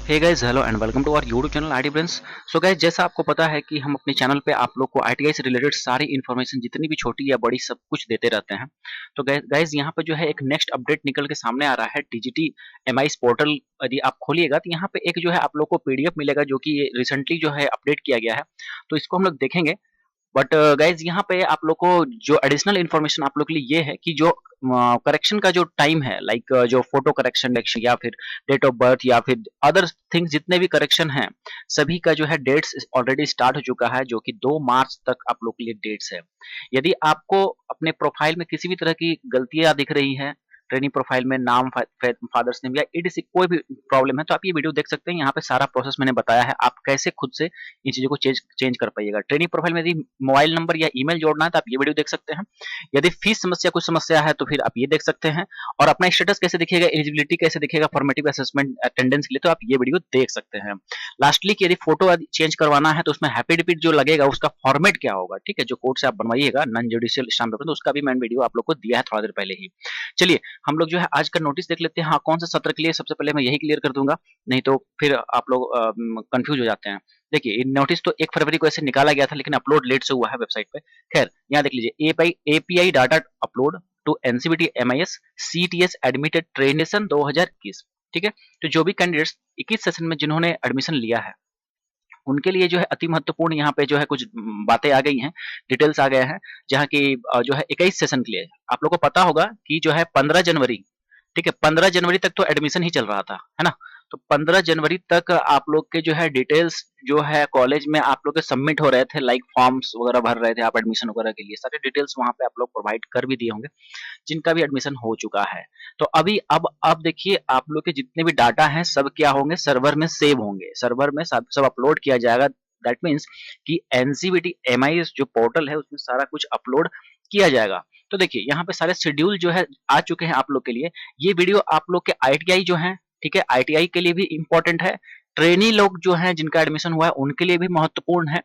Hey guys, hello and welcome to our YouTube channel IT brains. So guys, जैसा आपको पता है कि हम अपने चैनल पे आप लोग को आईटीआई से रिलेटेड सारी इन्फॉर्मेशन जितनी भी छोटी या बड़ी सब कुछ देते रहते हैं। तो गाइस यहाँ पे जो है एक नेक्स्ट अपडेट निकल के सामने आ रहा है टीजीटी एमआईएस पोर्टल। यदि आप खोलिएगा तो यहाँ पे एक जो है आप लोग को पीडीएफ मिलेगा जो कि रिसेंटली जो है अपडेट किया गया है। तो इसको हम लोग देखेंगे। बट गाइज यहाँ पे आप लोग को जो एडिशनल इन्फॉर्मेशन आप लोग के लिए ये है कि जो करेक्शन का जो टाइम है, लाइक जो फोटो करेक्शन या फिर डेट ऑफ बर्थ या फिर अदर थिंग्स जितने भी करेक्शन हैं, सभी का जो है डेट्स ऑलरेडी स्टार्ट हो चुका है, जो कि 2 मार्च तक आप लोग के लिए डेट्स है। यदि आपको अपने प्रोफाइल में किसी भी तरह की गलतियां दिख रही हैं, ट्रेनिंग प्रोफाइल में नाम, फादर्स नेम या ईटीसी कोई भी प्रॉब्लम है, तो आप ये वीडियो देख सकते हैं। यहाँ पे सारा प्रोसेस मैंने बताया है, आप कैसे खुद से इन चीजों को चेंज चेंज कर पाइएगा। ट्रेनिंग प्रोफाइल में यदि मोबाइल नंबर या ईमेल जोड़ना है तो आप ये वीडियो देख सकते हैं। यदि फीस समस्या कुछ समस्या है तो फिर आप ये देख सकते हैं। और अपना स्टेटस कैसे दिखेगा, एलिजिबिलिटी कैसे दिखेगा फॉर्मेटिव असेसमेंट अटेंडेंस के लिए, तो आप ये वीडियो देख सकते हैं। लास्टली कि यदि फोटो चेंज करवाना है तो उसमें हैप्पी डिपिट जो लगेगा उसका फॉर्मेट क्या होगा, ठीक है, जो कोड से आप बनवाइएगा नॉन जुडिशियल स्टाम्प पेपर, तो उसका भी मैंने वीडियो आप लोग को दिया है थोड़ा देर पहले ही। चलिए हम लोग जो है आज का नोटिस देख लेते हैं। हाँ, कौन सा सत्र के लिए, सबसे पहले मैं यही क्लियर कर दूंगा, नहीं तो फिर आप लोग कंफ्यूज हो जाते हैं। देखिए नोटिस तो 1 फरवरी को ऐसे निकाला गया था, लेकिन अपलोड लेट से हुआ है वेबसाइट पे। खैर यहाँ देख लीजिए, API data upload to NCBT MIS CTS admitted ट्रेनेशन 2021। ठीक है, तो जो भी कैंडिडेट्स 21 सेशन में जिन्होंने एडमिशन लिया है उनके लिए जो है अति महत्वपूर्ण यहाँ पे जो है कुछ बातें आ गई हैं, डिटेल्स आ गए हैं, जहाँ की जो है 21 सेशन के लिए आप लोग को पता होगा कि जो है 15 जनवरी, ठीक है, 15 जनवरी तक तो एडमिशन ही चल रहा था, है ना। तो 15 जनवरी तक आप लोग के जो है डिटेल्स जो है कॉलेज में आप लोग के सबमिट हो रहे थे, लाइक फॉर्म्स वगैरह भर रहे थे आप एडमिशन वगैरह के लिए, सारे डिटेल्स वहाँ पे आप लोग प्रोवाइड कर भी दिए होंगे जिनका भी एडमिशन हो चुका है। तो अभी अब देखिए आप लोग के जितने भी डाटा हैं सब क्या होंगे, सर्वर में सेव होंगे, सर्वर में सब अपलोड किया जाएगा। दैट मीन्स कि एनसीबीटी एमआईएस जो पोर्टल है उसमें सारा कुछ अपलोड किया जाएगा। तो देखिए यहाँ पे सारे शेड्यूल जो है आ चुके हैं आप लोग के लिए। ये वीडियो आप लोग के आईटीआई जो है, ठीक है, आईटीआई के लिए भी इंपॉर्टेंट है, ट्रेनी लोग जो हैं जिनका एडमिशन हुआ है उनके लिए भी महत्वपूर्ण है,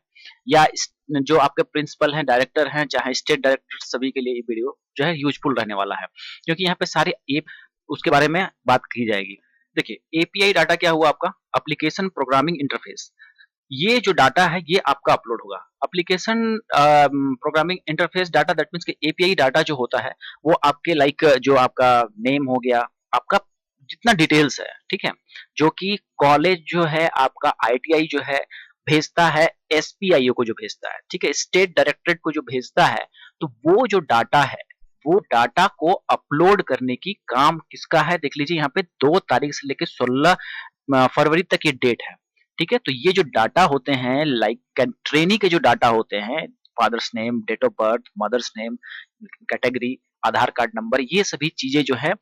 या जो आपके प्रिंसिपल हैं, डायरेक्टर हैं, चाहे स्टेट डायरेक्टर, सभी के लिए ये वीडियो जो है यूजफुल रहने वाला है, क्योंकि यहाँ पे सारे ऐप उसके बारे में बात की जाएगी। देखिए एपीआई डाटा क्या हुआ आपका, एप्लीकेशन प्रोग्रामिंग इंटरफेस। ये जो डाटा है ये आपका अपलोड होगा application programming interface data. That means कि एपीआई डाटा जो होता है वो आपके लाइक जो आपका नेम हो गया, आपका जितना डिटेल्स है, ठीक है, जो कि कॉलेज जो है आपका आईटीआई जो है भेजता है एसपीआईओ को, जो भेजता है, ठीक है, स्टेट डायरेक्टरेट को जो भेजता है, तो वो जो डाटा है वो डाटा को अपलोड करने की काम किसका है, देख लीजिए यहाँ पे 2 तारीख से लेकर 16 फरवरी तक ये डेट है। ठीक है, तो ये जो डाटा होते हैं, लाइक ट्रेनी के जो डाटा होते हैं, father's name, date of birth, mother's name, category, Aadhaar card number, ये सभी चीजें जो है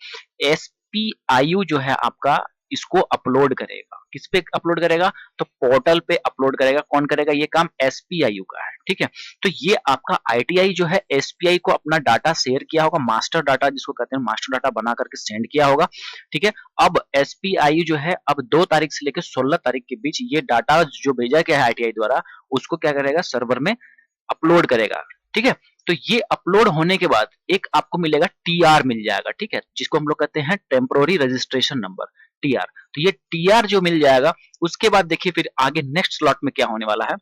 एसपीआईयू जो है आपका इसको अपलोड करेगा। किस पे अपलोड करेगा, तो पोर्टल पे अपलोड करेगा। कौन करेगा ये काम, एसपीआईयू का है, ठीक है। तो ये आपका आईटीआई जो है एसपीआई को अपना डाटा शेयर किया होगा, मास्टर डाटा जिसको कहते हैं, मास्टर डाटा बना करके सेंड किया होगा, ठीक है। अब एसपीआई जो है अब 2 तारीख से लेकर 16 तारीख के बीच ये डाटा जो भेजा गया है आईटीआई द्वारा उसको क्या करेगा, सर्वर में अपलोड करेगा, ठीक है। तो ये अपलोड होने के बाद एक आपको मिलेगा टीआर मिल जाएगा, ठीक है, जिसको हम लोग कहते हैं टेम्पोररी रजिस्ट्रेशन नंबर, टीआर। तो ये टीआर जो मिल जाएगा उसके बाद देखिए फिर आगे नेक्स्ट स्लॉट में क्या होने वाला है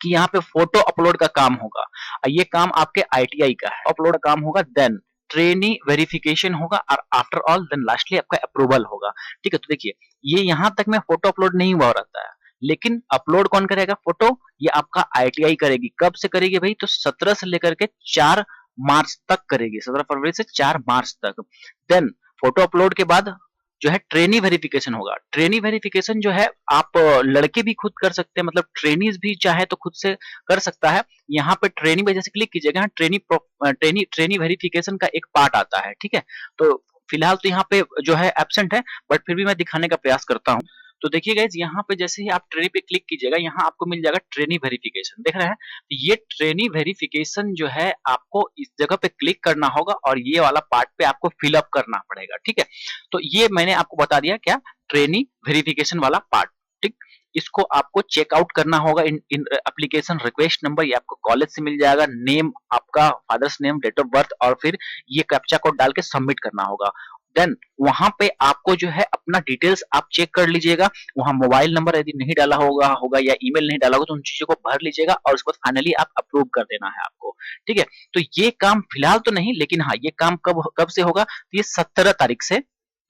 कि यहाँ पे फोटो अपलोड का काम होगा। ये काम आपके आईटीआई का है, अपलोड का काम होगा, देन ट्रेनी वेरिफिकेशन होगा, और आफ्टर ऑल देन लास्टली आपका अप्रूवल होगा, ठीक है। तो देखिए ये यहाँ तक में फोटो अपलोड नहीं हुआ रहता है, लेकिन अपलोड कौन करेगा फोटो, ये आपका आईटीआई करेगी। कब से करेगी भाई, तो 17 से लेकर के 4 मार्च तक करेगी, 17 फरवरी से 4 मार्च तक। देन फोटो अपलोड के बाद जो है ट्रेनी वेरिफिकेशन होगा। ट्रेनी वेरिफिकेशन जो है आप लड़के भी खुद कर सकते हैं, मतलब ट्रेनीज भी चाहे तो खुद से कर सकता है। यहाँ पे ट्रेनी पे जैसे क्लिक कीजिएगा, ट्रेनी वेरिफिकेशन का एक पार्ट आता है, ठीक है। तो फिलहाल तो यहाँ पे जो है एब्सेंट है, बट फिर भी मैं दिखाने का प्रयास करता हूँ। तो देखिए गाइज यहाँ पे जैसे ही आप ट्रेनी पे क्लिक कीजिएगा, यहाँ आपको मिल जाएगा ट्रेनी वेरिफिकेशन, देख रहे हैं। तो ये ट्रेनी वेरिफिकेशन जो है आपको इस जगह पे क्लिक करना होगा और ये वाला पार्ट पे आपको फिलअप करना पड़ेगा, ठीक है। तो ये मैंने आपको बता दिया क्या, ट्रेनी वेरिफिकेशन वाला पार्ट, ठीक। इसको आपको चेकआउट करना होगा इन एप्लीकेशन रिक्वेस्ट नंबर, ये आपको कॉलेज से मिल जाएगा, नेम आपका, father's name, date of birth, और फिर ये कैप्चा कोड डाल के सबमिट करना होगा। देन वहां पे आपको जो है अपना डिटेल्स आप चेक कर लीजिएगा, वहां मोबाइल नंबर यदि नहीं डाला होगा होगा या ईमेल नहीं डाला होगा तो उन चीजों को भर लीजिएगा और उसके बाद फाइनली आप अप्रूव कर देना है आपको। ठीक है, तो ये काम फिलहाल तो नहीं, लेकिन हाँ ये काम कब कब से होगा, तो ये 17 तारीख से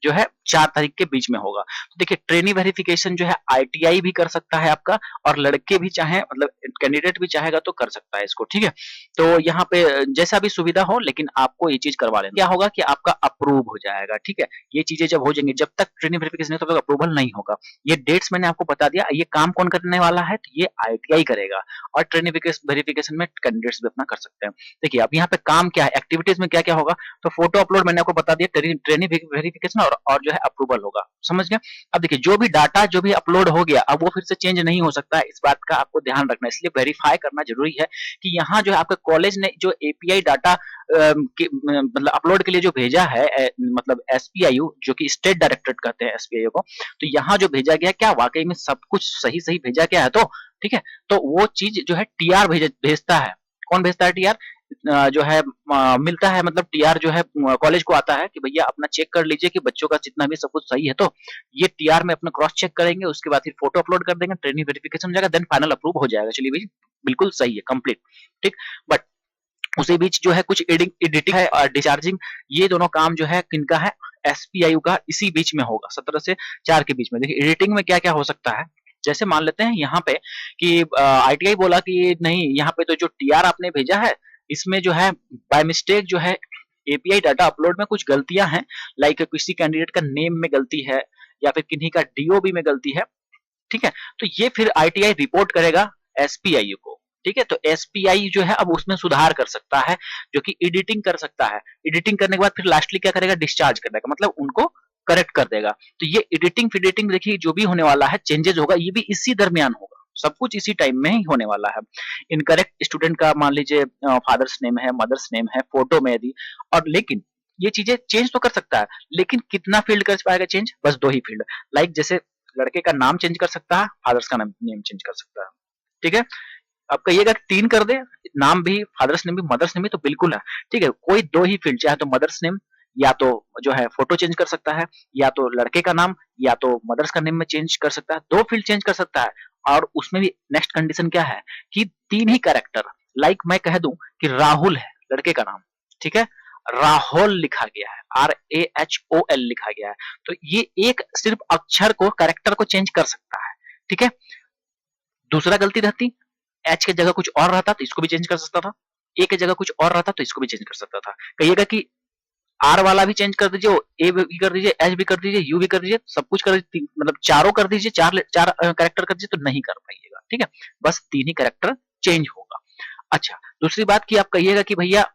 जो है 4 तारीख के बीच में होगा। तो देखिए ट्रेनी वेरिफिकेशन जो है आईटीआई भी कर सकता है आपका, और लड़के भी चाहे मतलब कैंडिडेट भी चाहेगा तो कर सकता है इसको। ठीक है, तो यहाँ पे जैसा भी सुविधा हो, लेकिन आपको ये चीज करवा लेना। क्या होगा कि आपका अप्रूव हो जाएगा। ठीक है, ये चीजें जब हो जाएंगी, जब तक ट्रेनिंग वेरिफिकेशन तब तक अप्रूवल नहीं होगा। ये डेट्स मैंने आपको बता दिया। ये काम कौन करने वाला है, तो ये आईटीआई करेगा, और ट्रेनिंग वेरिफिकेशन में कैंडिडेट्स भी अपना कर सकते हैं। देखिए अब यहाँ पे काम क्या है, एक्टिविटीज में क्या क्या होगा, तो फोटो अपलोड मैंने आपको बता दिया, ट्रेनिंग वेरिफिकेशन और जो है अप्रूवल होगा। समझ गया। अब देखिए जो भी डाटा जो भी अपलोड हो गया अब वो फिर से चेंज नहीं हो सकता है, इस बात का आपको ध्यान रखना है, इसलिए वेरीफाई करना जरूरी है कि यहाँ जो है आपका कॉलेज ने जो एपीआई डाटा मतलब अपलोड के लिए जो भेजा है मतलब एसपीआईयू जो कि स्टेट डायरेक्टरेट कहते हैं एसपीआईयू को, तो यहाँ जो भेजा गया क्या वाकई में सब कुछ सही सही भेजा गया है। तो ठीक है, तो वो चीज जो है टीआर भेजता है। कौन भेजता है टीआर, जो है मिलता है, मतलब टीआर जो है कॉलेज को आता है कि भैया अपना चेक कर लीजिए कि बच्चों का जितना भी सब कुछ सही है। तो ये टीआर में अपना क्रॉस चेक करेंगे, उसके बाद फिर फोटो अपलोड कर देंगे, ट्रेनिंग वेरिफिकेशन हो जाएगा, देन फाइनल अप्रूव हो जाएगा। चलिए भाई बिल्कुल सही है, कंप्लीट। ठीक, बट उसी बीच जो है कुछ एडिटिंग है और डिस्चार्जिंग, ये दोनों काम जो है किनका है, एसपीआईयू का, इसी बीच में होगा 17 से 4 के बीच में। देखिए एडिटिंग में क्या क्या हो सकता है, जैसे मान लेते हैं यहाँ पे कि आईटीआई बोला कि नहीं यहाँ पे तो जो टीआर आपने भेजा है इसमें जो है बाय मिस्टेक जो है एपीआई डाटा अपलोड में कुछ गलतियां हैं, लाइक किसी कैंडिडेट का नेम में गलती है या फिर किन्हीं का डीओबी में गलती है। ठीक है, तो ये फिर आईटीआई रिपोर्ट करेगा एसपीआईयू को। ठीक है, तो एसपीआई जो है अब उसमें सुधार कर सकता है, जो कि एडिटिंग कर सकता है। एडिटिंग करने के बाद फिर लास्टली क्या करेगा, डिस्चार्ज कर देगा, मतलब उनको करेक्ट कर देगा। तो ये एडिटिंग फिडिटिंग देखिए जो भी होने वाला है, चेंजेस होगा, ये भी इसी दरमियान होगा, सब कुछ इसी टाइम में ही होने वाला है। इनकरेक्ट स्टूडेंट का मान लीजिए फादर्स नेम है, मदर्स नेम है फोटो में यदि, और लेकिन ये चीजें चेंज तो कर सकता है, लेकिन कितना फील्ड कर पाएगा चेंज, बस 2 ही फील्ड। लाइक जैसे लड़के का नाम चेंज कर सकता है, फादर्स का नेम चेंज कर सकता है। ठीक है, अब कहिएगा 3 कर दे, नाम भी, फादर्स नेम भी, मदर्स नेम भी, तो बिल्कुल है। ठीक है, कोई 2 ही फील्ड, चाहे तो मदर्स नेम या तो जो है फोटो चेंज कर सकता है, या तो लड़के का नाम या तो मदर्स का नेम में चेंज कर सकता है, 2 फील्ड चेंज कर सकता है। और उसमें भी नेक्स्ट कंडीशन क्या है कि 3 ही कैरेक्टर, लाइक मैं कह दूं कि राहुल है लड़के का नाम, ठीक है, राहुल लिखा गया है, RAHOL लिखा गया है, तो ये एक सिर्फ अक्षर को, कैरेक्टर को चेंज कर सकता है। ठीक है, दूसरा गलती रहती, एच की जगह कुछ और रहता तो इसको भी चेंज कर सकता था, ए की जगह कुछ और रहता तो इसको भी चेंज कर सकता था। कहिएगा कि आर वाला भी चेंज कर दीजिए, ए भी कर दीजिए, एच भी कर दीजिए, यू भी कर दीजिए, सब कुछ कर दीजिए, मतलब चारों कर दीजिए, चार चार कैरेक्टर कर दीजिए, तो नहीं कर पाइएगा। ठीक है, बस 3 ही कैरेक्टर चेंज होगा। अच्छा, दूसरी बात की आप कहिएगा कि भैया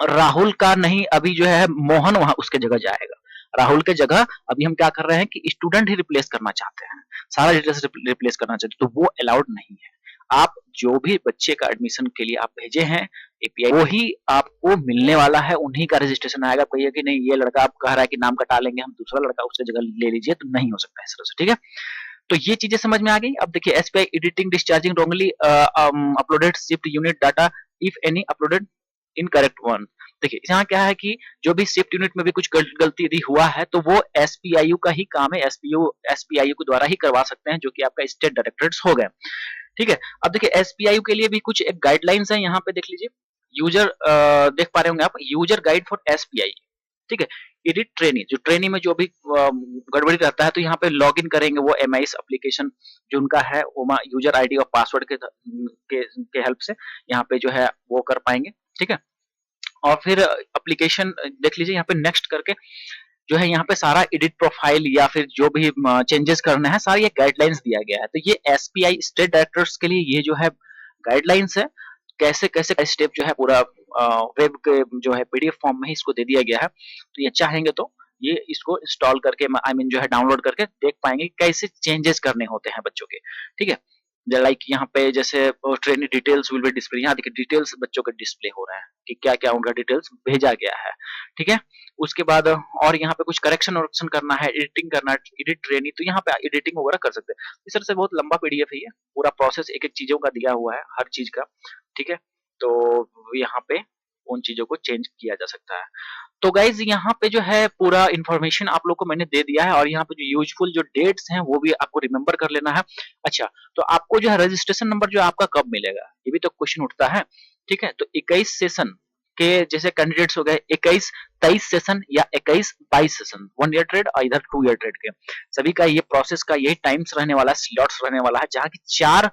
राहुल का नहीं, अभी जो है मोहन वहां उसके जगह जाएगा। राहुल के जगह अभी हम क्या कर रहे हैं कि स्टूडेंट ही रिप्लेस करना चाहते हैं, सारा डिटेल्स रिप्लेस करना चाहते हैं, तो वो अलाउड नहीं है। आप जो भी बच्चे का एडमिशन के लिए आप भेजे हैं एपीआई, वो ही आपको मिलने वाला है, उन्हीं का रजिस्ट्रेशन आएगा। कहिए कि नहीं ये लड़का आप कह रहा है कि नाम कटा लेंगे हम, दूसरा लड़का उसकी जगह ले लीजिए, तो नहीं हो सकता इस तरह से। ठीक है, तो ये चीजें समझ में आ गई। अब देखिए SPI editing discharging wrongly uploaded shift unit data if any uploaded incorrect one. देखिए यहाँ क्या है कि जो भी शिफ्ट यूनिट में भी कुछ गलती यदि हुआ है तो वो एसपीआईयू का ही काम है, एसपीआईयू के द्वारा ही करवा सकते हैं, जो कि आपका स्टेट डायरेक्टरेट्स हो गए। ठीक है, अब देखिए एसपीआईयू के लिए भी कुछ एक गाइडलाइंस है, यहाँ पे देख लीजिए, यूजर देख पा रहे होंगे आप, यूजर गाइड फॉर एसपीआई। ठीक है, एडिट ट्रेनी, जो ट्रेनी में जो भी गड़बड़ी रहता है तो यहाँ पे लॉग इन करेंगे वो एमआईएस एप्लीकेशन जो उनका है, वो यूजर आईडी और पासवर्ड के हेल्प से यहाँ पे जो है वो कर पाएंगे। ठीक है, और फिर एप्लीकेशन देख लीजिए यहाँ पे नेक्स्ट करके जो है यहाँ पे सारा एडिट प्रोफाइल या फिर जो भी चेंजेस करना है सारा ये गाइडलाइंस दिया गया है। तो ये एसपीआई स्टेट डायरेक्टर्स के लिए ये जो है गाइडलाइंस है, कैसे कैसे स्टेप जो है पूरा वेब के जो है पीडीएफ फॉर्म में ही इसको दे दिया गया है। तो ये चाहेंगे तो ये इसको इंस्टॉल करके आई मीन जो है डाउनलोड करके देख पाएंगे कैसे चेंजेस करने होते हैं बच्चों के। ठीक है, लाइक यहाँ पे जैसे training details will be display, यहाँ देखिए डिटेल्स बच्चों के डिस्प्ले हो रहे हैं कि क्या क्या उनका डिटेल्स भेजा गया है। ठीक है, उसके बाद और यहाँ पे कुछ करेक्शन वरेक्शन करना है, एडिटिंग करना है, एडिट ट्रेनिंग, तो यहाँ पे एडिटिंग वगैरह कर सकते हैं। इस तरह से बहुत लंबा पीडीएफ है, ये पूरा प्रोसेस एक एक चीजों का दिया हुआ है, हर चीज का। ठीक है, तो यहाँ पे उन चीजों को चेंज किया जा सकता है। तो गाइज यहाँ पे जो है पूरा इन्फॉर्मेशन आप लोग को मैंने दे दिया है, और यहाँ पे जो यूजफुल जो डेट्स हैं वो भी आपको रिमेम्बर कर लेना है। अच्छा, तो आपको जो है रजिस्ट्रेशन नंबर जो आपका कब मिलेगा, ये भी तो क्वेश्चन उठता है। ठीक है, तो 21 सेशन के जैसे कैंडिडेट्स हो गए, 21-23 सेशन या 21-22 सेशन, 1 ईयर ट्रेड और इधर 2 ईयर ट्रेड के सभी का ये प्रोसेस का यही टाइम्स रहने वाला है, स्लॉट्स रहने वाला है, जहाँ की 4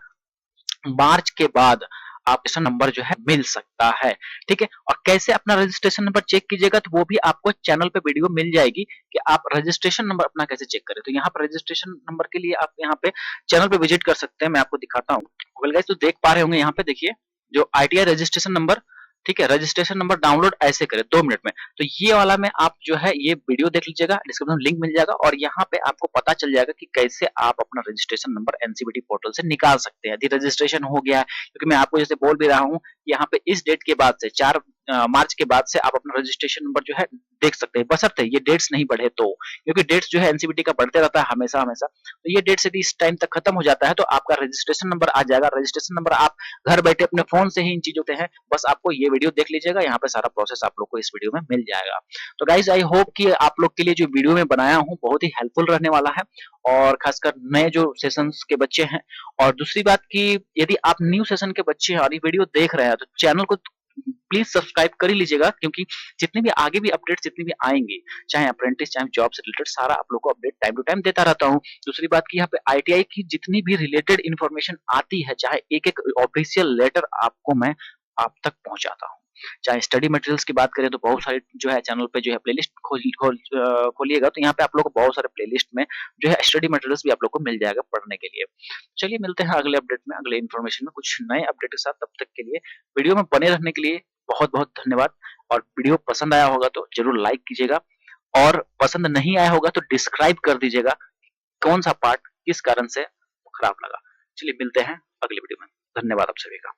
मार्च के बाद आप रजिस्ट्रेशन नंबर जो है मिल सकता है। ठीक है, और कैसे अपना रजिस्ट्रेशन नंबर चेक कीजिएगा, तो वो भी आपको चैनल पे वीडियो मिल जाएगी कि आप रजिस्ट्रेशन नंबर अपना कैसे चेक करें। तो यहाँ पर रजिस्ट्रेशन नंबर के लिए आप यहाँ पे चैनल पे विजिट कर सकते हैं, मैं आपको दिखाता हूँ। वेल गाइस, तो देख पा रहे होंगे यहाँ पे, देखिए जो आईटीआई रजिस्ट्रेशन नंबर, ठीक है, रजिस्ट्रेशन नंबर डाउनलोड ऐसे करें 2 मिनट में। तो ये वाला में आप जो है ये वीडियो देख लीजिएगा, डिस्क्रिप्शन में लिंक मिल जाएगा, और यहाँ पे आपको पता चल जाएगा कि कैसे आप अपना रजिस्ट्रेशन नंबर एनसीबीटी पोर्टल से निकाल सकते हैं यदि रजिस्ट्रेशन हो गया है। क्योंकि मैं आपको जैसे बोल भी रहा हूँ, यहाँ पे इस डेट के बाद से 4 मार्च के बाद से आप अपना रजिस्ट्रेशन नंबर जो है देख सकते हैं, बशर्ते ये डेट्स नहीं बढ़े तो, क्योंकि डेट्स जो है एनसीबीटी का बढ़ते रहता है हमेशा हमेशा। तो ये डेट्स यदि इस टाइम तक खत्म हो जाता है तो आपका रजिस्ट्रेशन नंबर आ जाएगा। रजिस्ट्रेशन नंबर आप घर बैठे अपने फोन से ही इन चीजों के हैं, बस आपको ये वीडियो देख लीजिएगा, यहाँ पे सारा प्रोसेस आप लोग को इस वीडियो में मिल जाएगा। तो गाइज आई होप कि आप लोग के लिए जो वीडियो में बनाया हूँ बहुत ही हेल्पफुल रहने वाला है, और खासकर नए जो सेशंस के बच्चे हैं। और दूसरी बात कि यदि आप न्यू सेशन के बच्चे हैं और ये वीडियो देख रहे हैं तो चैनल को प्लीज सब्सक्राइब कर ही लीजिएगा, क्योंकि जितनी भी आगे भी अपडेट्स जितनी भी आएंगी, चाहे अप्रेंटिस चाहे जॉब से रिलेटेड, सारा आप लोग को अपडेट टाइम टू टाइम देता रहता हूँ। दूसरी बात की यहाँ पे आईटीआई की जितनी भी रिलेटेड इन्फॉर्मेशन आती है, चाहे एक एक ऑफिशियल लेटर आपको मैं आप तक पहुंचाता हूँ। चाहे स्टडी मटेरियल्स की बात करें तो बहुत सारे जो है चैनल पे जो है प्लेलिस्ट खोलिएगा, तो यहाँ पे आप लोग को बहुत सारे प्लेलिस्ट में जो है स्टडी मटेरियल्स भी आप लोग को मिल जाएगा पढ़ने के लिए। चलिए मिलते हैं अगले अपडेट में, अगले इन्फॉर्मेशन में, कुछ नए अपडेट के साथ। तब तक के लिए वीडियो में बने रहने के लिए बहुत बहुत धन्यवाद। और वीडियो पसंद आया होगा तो जरूर लाइक कीजिएगा, और पसंद नहीं आया होगा तो डिस्क्राइब कर दीजिएगा कौन सा पार्ट किस कारण से खराब लगा। चलिए मिलते हैं अगले वीडियो में, धन्यवाद आप सभी का।